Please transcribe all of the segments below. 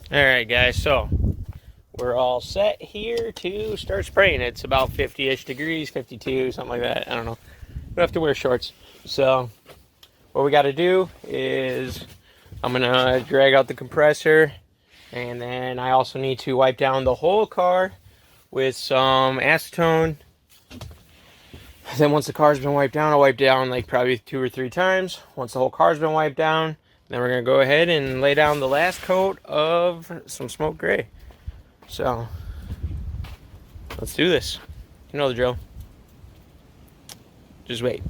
Alright guys, so we're all set here to start spraying. It's about 50-ish degrees, 52, something like that. I don't know. We don't have to wear shorts. So what we got to do is I'm going to drag out the compressor, and then I also need to wipe down the whole car with some acetone. Then once the car's been wiped down, I'll wipe down like probably 2 or 3 times. Once the whole car's been wiped down, then we're going to go ahead and lay down the last coat of some smoke gray. So, let's do this. You know the drill. Just wait.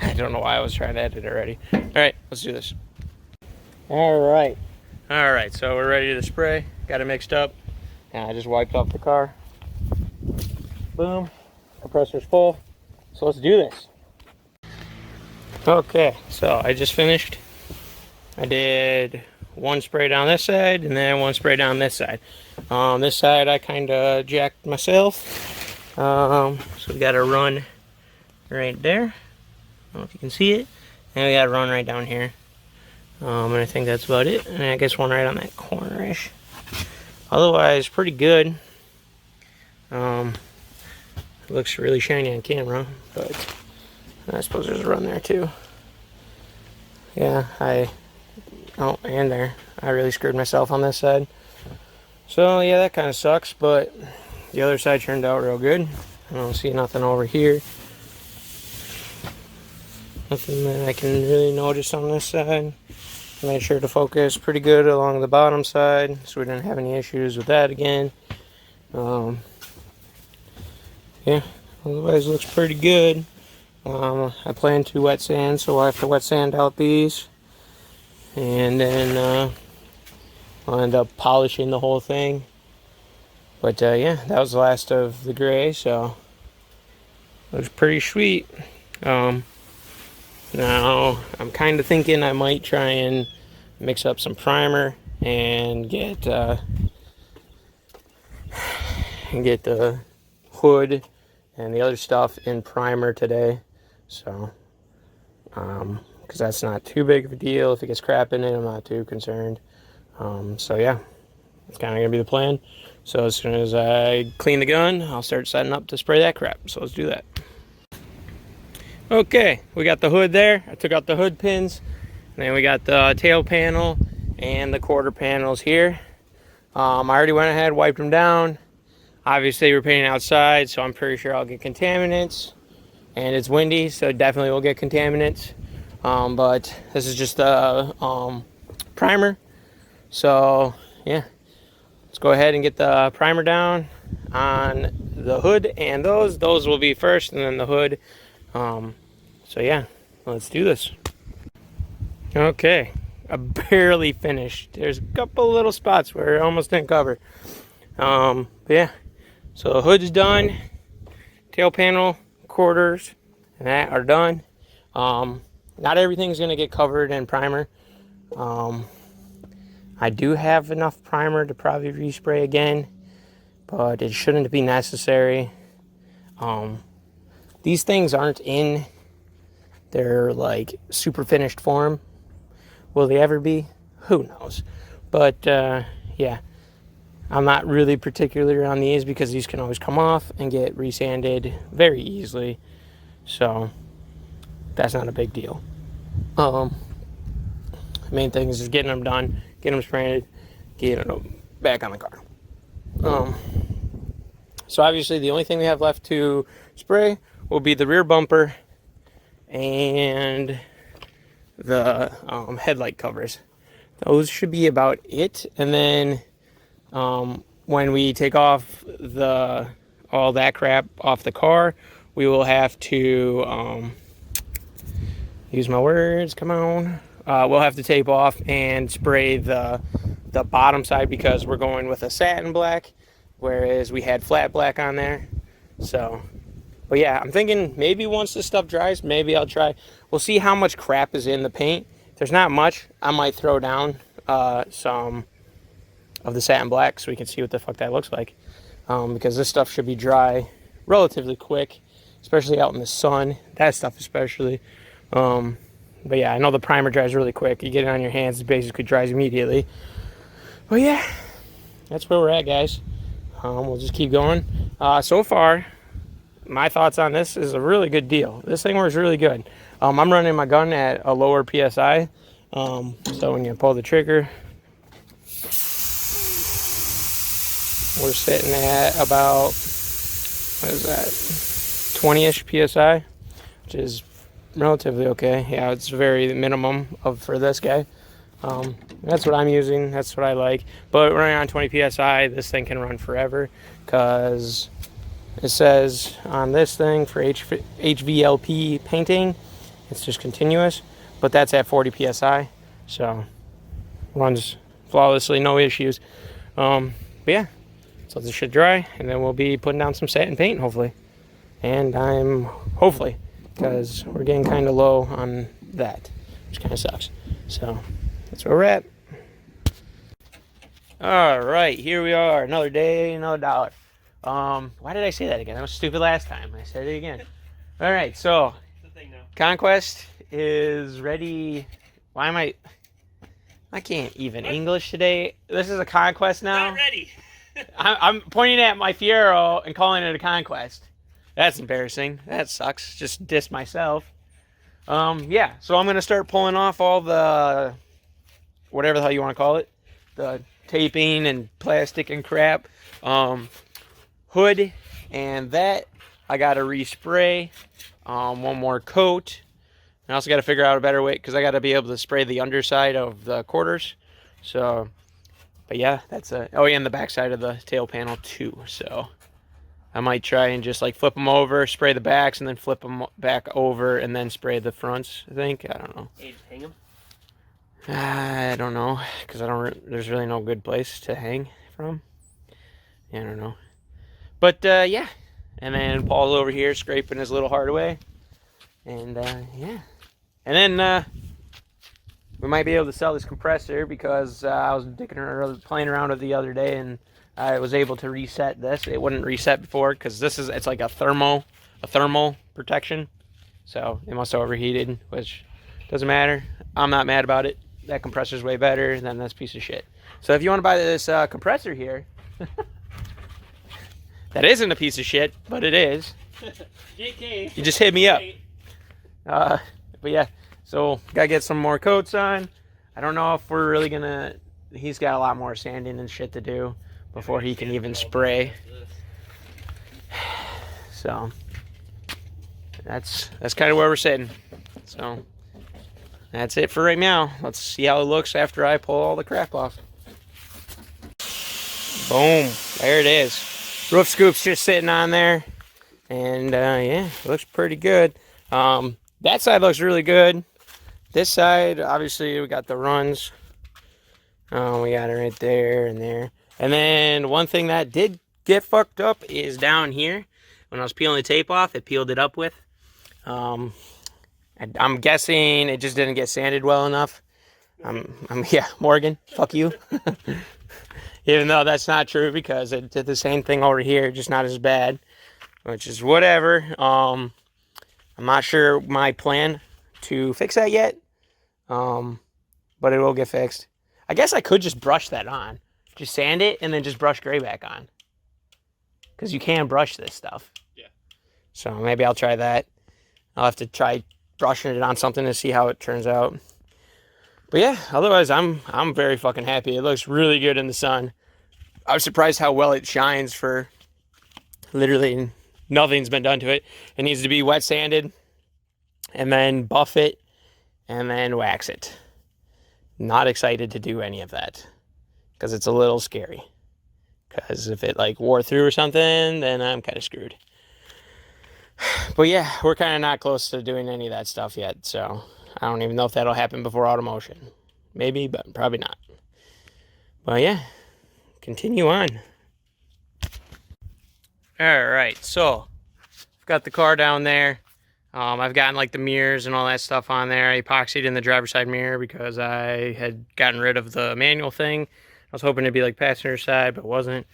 I don't know why I was trying to edit already. Alright, let's do this. Alright, so we're ready to spray. Got it mixed up. And I just wiped off the car. Boom. Compressor's full. So let's do this. Okay, so I just finished. I did one spray down this side and then one spray down this side. This side I kind of jacked myself. So we got a run right there. I don't know if you can see it. And we got a run right down here. And I think that's about it. And I guess one right on that corner-ish. Otherwise, pretty good. It looks really shiny on camera, but I suppose there's a run there too. Yeah, oh, and there. I really screwed myself on this side. So, yeah, that kind of sucks, but the other side turned out real good. I don't see nothing over here. Nothing that I can really notice on this side. Made sure to focus pretty good along the bottom side, so we didn't have any issues with that again. Yeah, otherwise looks pretty good. I plan to wet sand, so I have to wet sand out these. And then I'll end up polishing the whole thing. But yeah, that was the last of the gray, so it was pretty sweet. Now I'm kind of thinking I might try and mix up some primer and get the hood and the other stuff in primer today. So because that's not too big of a deal. If it gets crap in it, I'm not too concerned. So yeah, it's kind of gonna be the plan. So as soon as I clean the gun, I'll start setting up to spray that crap. So let's do that. Okay, we got the hood there. I took out the hood pins, and then we got the tail panel and the quarter panels here. I already went ahead, wiped them down. Obviously we're painting outside, so I'm pretty sure I'll get contaminants, and it's windy, so definitely will get contaminants. But this is just a primer. So yeah, let's go ahead and get the primer down on the hood, and those will be first, and then the hood. So yeah, let's do this. Okay, I barely finished. There's a couple little spots where it almost didn't cover. But yeah, so the hood's done, tail panel, quarters, and that are done. Not everything's gonna get covered in primer. I do have enough primer to probably respray again, but it shouldn't be necessary. These things aren't in their like super finished form. Will they ever be? Who knows? But yeah, I'm not really particular on these because these can always come off and get resanded very easily. So that's not a big deal. Main thing is just getting them done, getting them sprayed, getting them back on the car. So obviously the only thing we have left to spray will be the rear bumper and the headlight covers. Those should be about it. And then when we take off all that crap off the car, we will have to use my words, come on. We'll have to tape off and spray the bottom side because we're going with a satin black, whereas we had flat black on there. So, but yeah, I'm thinking maybe once this stuff dries, maybe I'll try. We'll see how much crap is in the paint. If there's not much, I might throw down some of the satin black so we can see what the fuck that looks like. Because this stuff should be dry relatively quick, especially out in the sun. That stuff especially. But yeah, I know the primer dries really quick. You get it on your hands, it basically dries immediately. But yeah, that's where we're at, guys. We'll just keep going. So far, my thoughts on this is a really good deal. This thing works really good. I'm running my gun at a lower PSI. So when you pull the trigger, we're sitting at about, what is that, 20-ish PSI, which is relatively okay. Yeah, it's very minimum for this guy. That's what I'm using. That's what I like. But running on 20 PSI, this thing can run forever because it says on this thing for HVLP painting, it's just continuous. But that's at 40 PSI, so runs flawlessly, no issues. But yeah, so this should dry, and then we'll be putting down some satin paint, hopefully. And hopefully, because we're getting kind of low on that, which kind of sucks. So that's where we're at. All right, here we are. Another day, another dollar. Why did I say that again? That was stupid last time. I said it again. All right, so Conquest is ready. Why am I can't even English today. This is a Conquest now. Not ready. I'm pointing at my Fiero and calling it a Conquest. That's embarrassing. That sucks. Just diss myself. Yeah, so I'm going to start pulling off all the, whatever the hell you want to call it, the taping and plastic and crap, hood, and that I got to respray, one more coat. I also got to figure out a better way, because I got to be able to spray the underside of the quarters. So, but yeah, that's oh yeah, and the back side of the tail panel too. So I might try and just like flip them over, spray the backs, and then flip them back over, and then spray the fronts, I think. I don't know. Hey, hang them? I don't know, because there's really no good place to hang from. Yeah, I don't know. But yeah, and then Paul's over here scraping his little heart away. And yeah. And then we might be able to sell this compressor, because I was playing around with it the other day, and I was able to reset this. It wouldn't reset before, because it's like a thermal protection. So it must have overheated, which doesn't matter. I'm not mad about it. That compressor's way better than this piece of shit. So if you want to buy this compressor here, that isn't a piece of shit, but it is. JK. You just hit me up. But yeah, so gotta get some more coats on. I don't know if we're really gonna. He's got a lot more sanding and shit to do before he can even spray. So that's kind of where we're sitting. So that's it for right now. Let's see how it looks after I pull all the crap off. Boom, there it is. Roof scoop's just sitting on there, and yeah, it looks pretty good. That side looks really good. This side, obviously, we got the runs. We got it right there and there. And then one thing that did get fucked up is down here. When I was peeling the tape off, it peeled it up with. I'm guessing it just didn't get sanded well enough. Yeah, Morgan, fuck you. Even though that's not true, because it did the same thing over here, just not as bad, which is whatever. I'm not sure my plan to fix that yet, but it will get fixed. I guess I could just brush that on. Just sand it and then just brush gray back on. Because you can brush this stuff. Yeah. So maybe I'll try that. I'll have to try brushing it on something to see how it turns out. But yeah, otherwise I'm very fucking happy. It looks really good in the sun. I was surprised how well it shines for literally nothing's been done to it. It needs to be wet sanded, and then buff it, and then wax it. Not excited to do any of that, because it's a little scary. Because if it like wore through or something, then I'm kind of screwed. But yeah, we're kind of not close to doing any of that stuff yet, so I don't even know if that'll happen before automotion. Maybe, but probably not. But yeah, continue on. Alright, so I've got the car down there. I've gotten like the mirrors and all that stuff on there. I epoxied in the driver's side mirror because I had gotten rid of the manual thing. I was hoping it'd be like passenger side, but it wasn't.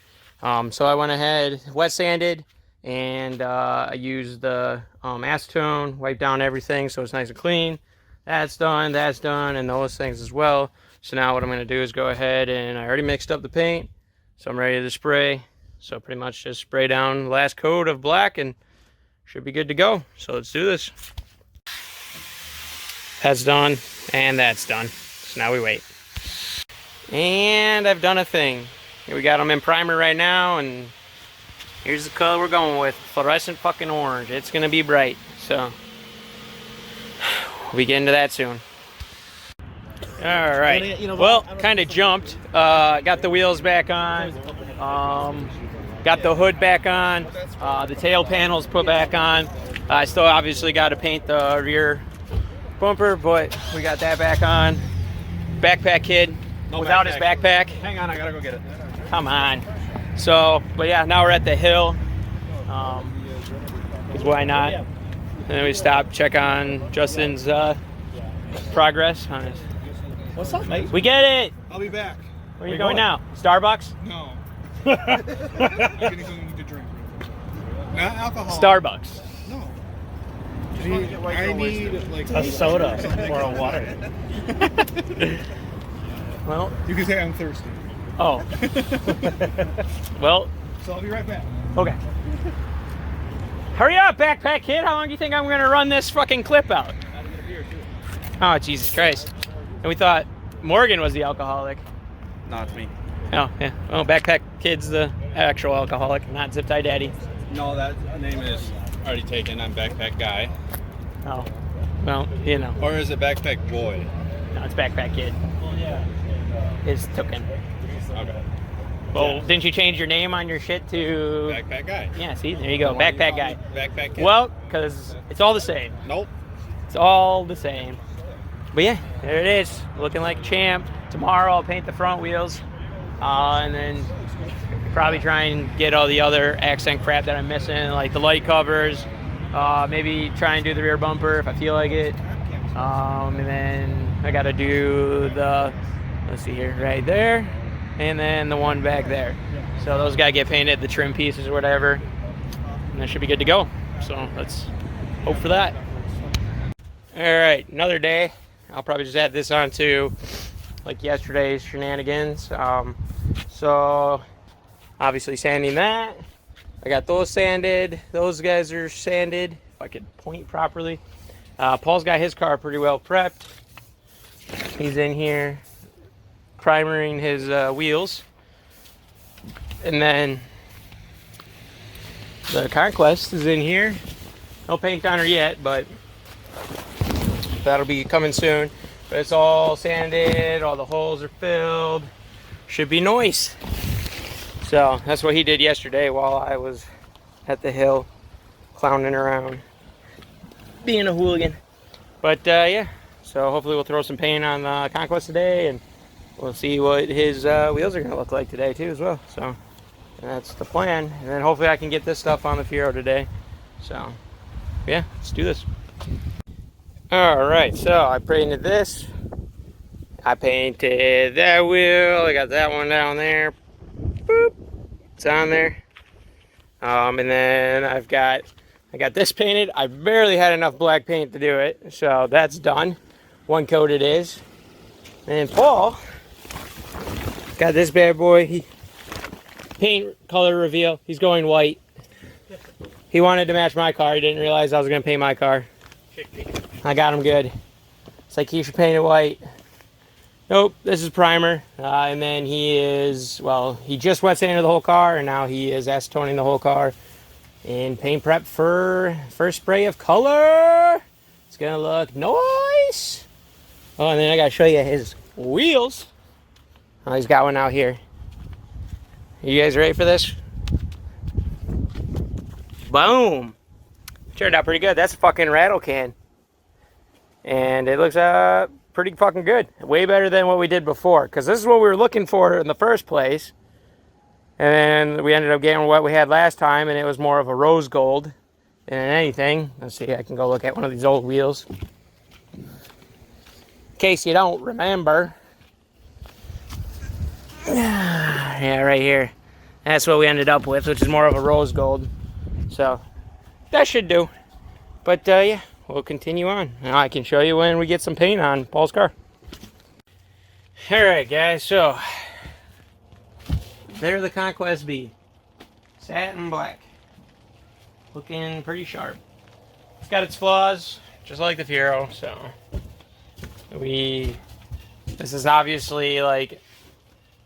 So I went ahead, wet sanded, and I used the acetone, wiped down everything so it's nice and clean. That's done, and those things as well. So now what I'm going to do is go ahead, and I already mixed up the paint, so I'm ready to spray. So pretty much just spray down the last coat of black and should be good to go. So let's do this. That's done, and that's done. So now we wait. And I've done a thing. Here we got them in primer right now, and here's the color we're going with. Fluorescent fucking orange. It's going to be bright. So we'll be getting to that soon. All right. Well, kind of jumped. Got the wheels back on. Got the hood back on. The tail panels put back on. I still obviously got to paint the rear bumper, but we got that back on. Backpack kid without his backpack. Hang on, I gotta go get it. Come on. So, but yeah, now we're at the hill. Because why not? And then we stop, check on Justin's progress on his. What's up, mate? We get it. I'll be back. Where are you going now? Starbucks? No. I'm getting something to drink. Not alcohol. Starbucks. No. I need like a soda or a water. Well, you can say I'm thirsty. Oh. Well. So I'll be right back. Okay. Hurry up, backpack kid. How long do you think I'm going to run this fucking clip out? Oh, Jesus Christ. And we thought Morgan was the alcoholic. Not me. Oh, yeah. Oh, backpack kid's the actual alcoholic, not Zip Tie Daddy. No, that name is already taken. I'm backpack guy. Oh. Well, you know. Or is it backpack boy? No, it's backpack kid. It's token. Okay. Well, yeah. Didn't you change your name on your shit to... Backpack guy. Yeah, see? There you go. Backpack guy. Backpack kid. Well, because it's all the same. Nope. It's all the same. But yeah, there it is. Looking like a champ. Tomorrow I'll paint the front wheels. And then probably try and get all the other accent crap that I'm missing, like the light covers. Maybe try and do the rear bumper if I feel like it. And then I got to do the, let's see here, right there. And then the one back there. So those got to get painted, the trim pieces or whatever. And that should be good to go. So let's hope for that. All right, another day. I'll probably just add this on to like yesterday's shenanigans. So obviously sanding that. I got those sanded. Those guys are sanded. If I could point properly. Paul's got his car pretty well prepped. He's in here primering his wheels. And then the Conquest is in here. No paint on her yet, but that'll be coming soon. But it's all sanded, all the holes are filled. Should be nice. So that's what he did yesterday while I was at the hill clowning around, being a hooligan. But yeah, so hopefully we'll throw some paint on the Conquest today, and we'll see what his wheels are going to look like today too as well. So that's the plan. And then hopefully I can get this stuff on the Fiero today. So yeah, let's do this. Alright, so I painted this. I painted that wheel. I got that one down there. Boop. It's on there. And then I got this painted. I barely had enough black paint to do it. So that's done. One coat it is. And Paul got this bad boy. Paint color reveal. He's going white. He wanted to match my car. He didn't realize I was going to paint my car. I got him good. It's like he should paint it white. Nope, this is primer. And then he is, well, he just wet sanded the whole car, and now he is acetoning the whole car in paint prep for first spray of color. It's gonna look nice. Oh, and then I gotta show you his wheels. Oh, he's got one out here. You guys ready for this? Boom. Turned out pretty good. That's a fucking rattle can. And it looks pretty fucking good. Way better than what we did before. Because this is what we were looking for in the first place. And then we ended up getting what we had last time. And it was more of a rose gold than anything. Let's see. I can go look at one of these old wheels. In case you don't remember. Yeah, right here. That's what we ended up with. Which is more of a rose gold. So that should do. But yeah, we'll continue on. Now I can show you when we get some paint on Paul's car. Alright guys, so there the Conquest B. Satin black. Looking pretty sharp. It's got its flaws, just like the Fiero, so this is obviously like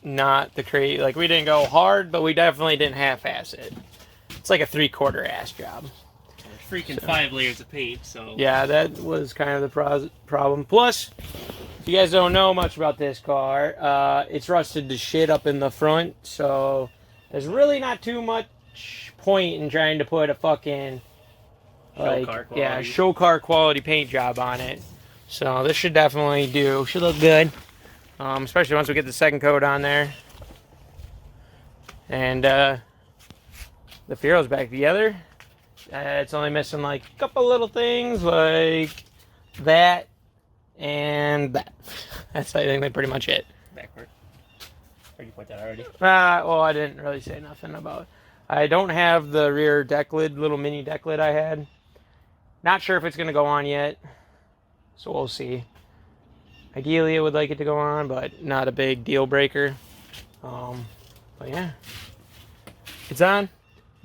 not the crate, like we didn't go hard, but we definitely didn't half-ass it. It's like a 3/4 ass job. Freaking 5 layers of paint, so... Yeah, that was kind of the problem. Plus, if you guys don't know much about this car, it's rusted to shit up in the front, so there's really not too much point in trying to put a fucking, like, show car quality paint job on it. So this should definitely do. Should look good, especially once we get the second coat on there. And the Fiero's back together. It's only missing like a couple little things like that and that. That's, I think, like pretty much it. Backward. Or you put that already? Well, I didn't really say nothing about it. I don't have the rear deck lid, little mini deck lid I had. Not sure if it's going to go on yet, so we'll see. Ideally, I would like it to go on, but not a big deal breaker. But yeah, it's on.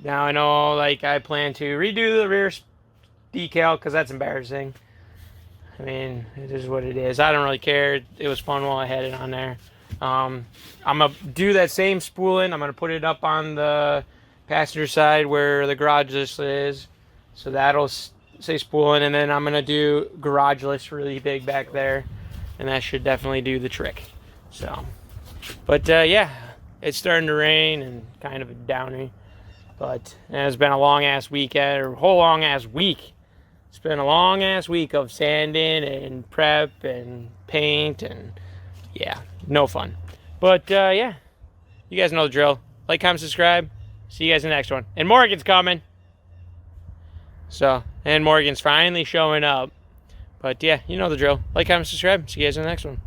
Now I know, like, I plan to redo the rear decal because that's embarrassing. I mean, it is what it is. I don't really care. It was fun while I had it on there. I'm going to do that same spooling. I'm going to put it up on the passenger side where the Garageless is. So that'll say spooling. And then I'm going to do Garageless really big back there. And that should definitely do the trick. So, but yeah, it's starting to rain and kind of a downy. But it's been a long-ass weekend, or a whole long-ass week. It's been a long-ass week of sanding and prep and paint and, yeah, no fun. But, yeah, you guys know the drill. Like, comment, subscribe. See you guys in the next one. And Morgan's coming. So, and Morgan's finally showing up. But, yeah, you know the drill. Like, comment, subscribe. See you guys in the next one.